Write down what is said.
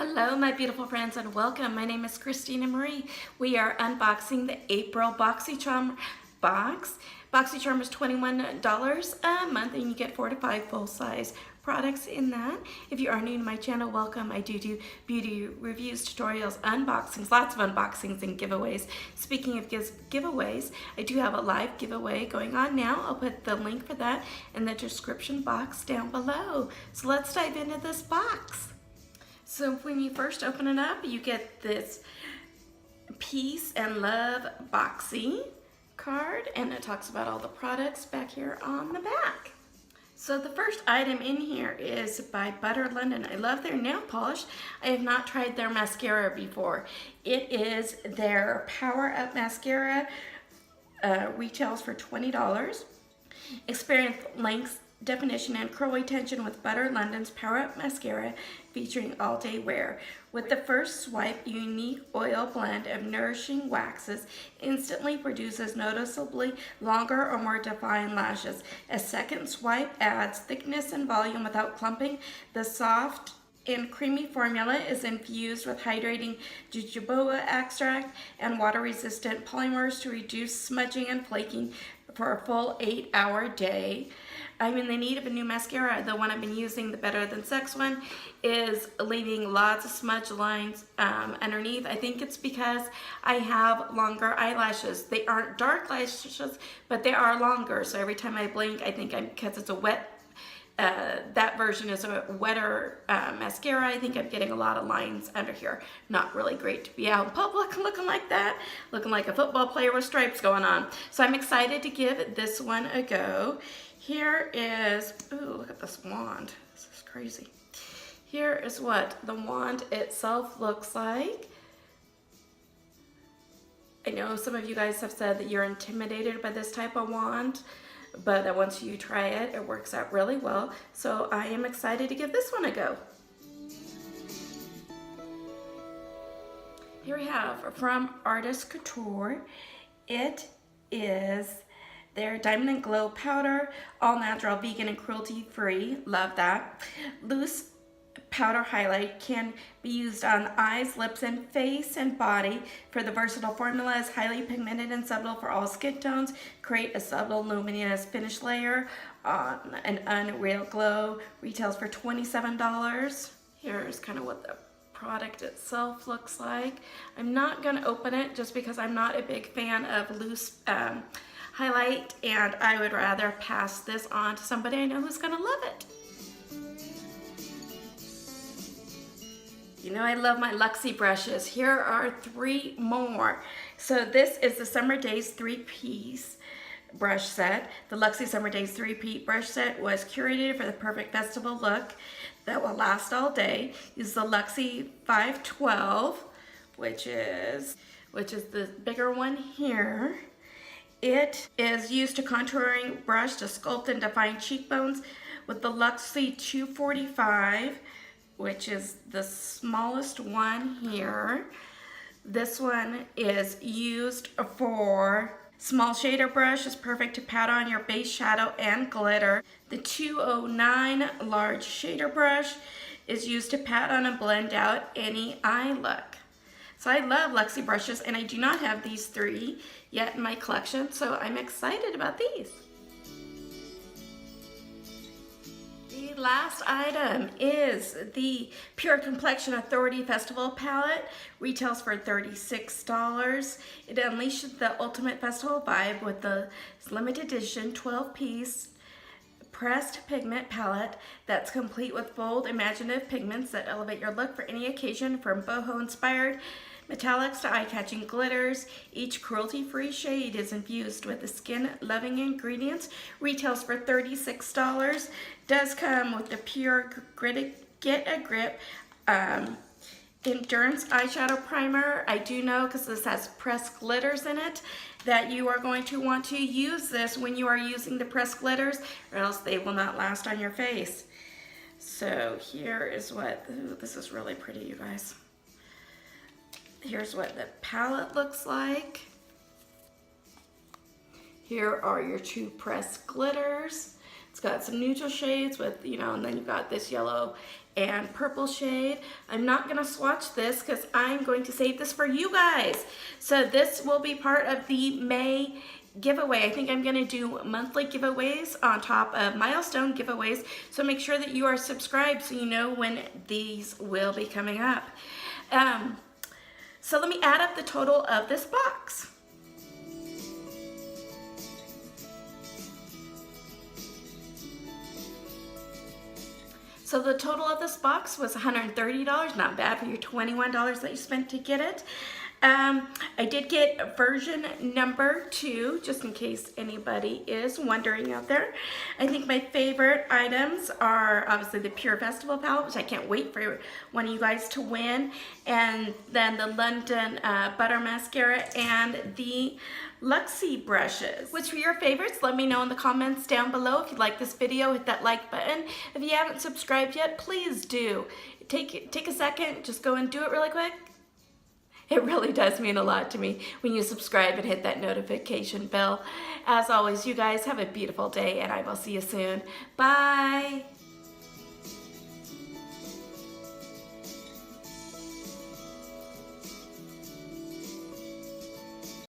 Hello my beautiful friends and welcome. My name is Christina Marie. We are unboxing the April BOXYCHARM Box. BOXYCHARM is $21 a month and you get 4 to 5 full-size products in that. If you are new to my channel, welcome. I do beauty reviews, tutorials, unboxings, lots of unboxings and giveaways. Speaking of giveaways, I do have a live giveaway going on now. I'll put the link for that in the description box down below. So let's dive into this box. So when you first open it up, you get this Peace and Love Boxy card, and it talks about all the products back here on the back. So the first item in here is by Butter London. I love their nail polish. I have not tried their mascara before. It is their Power Up Mascara, retails for $20. Experience length, definition, and curl retention with Butter London's Power Up Mascara featuring all-day wear. With the first swipe, unique oil blend of nourishing waxes instantly produces noticeably longer or more defined lashes. A second swipe adds thickness and volume without clumping. The soft and creamy formula is infused with hydrating jojoba extract and water-resistant polymers to reduce smudging and flaking for a full 8-hour day. I'm in the need of a new mascara. The one I've been using, the Better Than Sex one, is leaving lots of smudge lines underneath. I think it's because I have longer eyelashes. They aren't dark lashes, but they are longer. So every time I blink, I think because it's a wet, that version is a wetter mascara. I think I'm getting a lot of lines under here. Not really great to be out in public looking like that, looking like a football player with stripes going on. So I'm excited to give this one a go. Here is, ooh, look at this wand. This is crazy. Here is what the wand itself looks like. I know some of you guys have said that you're intimidated by this type of wand, but that once you try it, it works out really well. So I am excited to give this one a go. Here we have from Artist Couture. It is their Diamond and Glow powder, all natural, vegan, and cruelty-free. Love that. Loose powder highlight can be used on eyes, lips, and face and body. For the versatile formula is highly pigmented and subtle for all skin tones. Create a subtle luminous finish layer on an unreal glow. Retails for $27. Here's kind of what the product itself looks like. I'm not gonna open it just because I'm not a big fan of loose highlight, and I would rather pass this on to somebody I know who's gonna love it. You know I love my Luxie brushes. Here are 3 more. So this is the Summer Daze 3-piece brush set. The Luxie Summer Daze 3-piece brush set was curated for the perfect festival look that will last all day. Use the Luxie 512, which is the bigger one here. It is used to contouring brush to sculpt and define cheekbones with the Luxie 245, which is the smallest one here. This one is used for small shader brush. Is perfect to pat on your base shadow and glitter. The 209 large shader brush is used to pat on and blend out any eye look. So I love Luxie brushes, and I do not have these 3 yet in my collection, so I'm excited about these. The last item is the Pure Complexion Authority Festival Palette. Retails for $36. It unleashes the ultimate festival vibe with the limited edition 12-piece pressed pigment palette that's complete with bold, imaginative pigments that elevate your look for any occasion, from boho-inspired metallics to eye-catching glitters. Each cruelty-free shade is infused with the skin-loving ingredients. Retails for $36. Does come with the Pure Get a Grip Endurance Eyeshadow Primer. I do know, because this has pressed glitters in it, that you are going to want to use this when you are using the pressed glitters, or else they will not last on your face. So here is what, ooh, this is really pretty, you guys. Here's what the palette looks like. Here are your 2 pressed glitters. It's got some neutral shades with, you know, and then you've got this yellow and purple shade. I'm not gonna swatch this because I'm going to save this for you guys. So this will be part of the May giveaway. I think I'm gonna do monthly giveaways on top of milestone giveaways. So make sure that you are subscribed so you know when these will be coming up. So let me add up the total of this box. So the total of this box was $130, not bad for your $21 that you spent to get it. I did get version number 2, just in case anybody is wondering out there. I think my favorite items are obviously the Pure Festival palette, which I can't wait for one of you guys to win, and then the London Butter Mascara and the Luxie brushes. Which were your favorites? Let me know in the comments down below. If you like this video, hit that like button. If you haven't subscribed yet, please do. Take a second, just go and do it really quick. It really does mean a lot to me when you subscribe and hit that notification bell. As always, you guys have a beautiful day, and I will see you soon. Bye.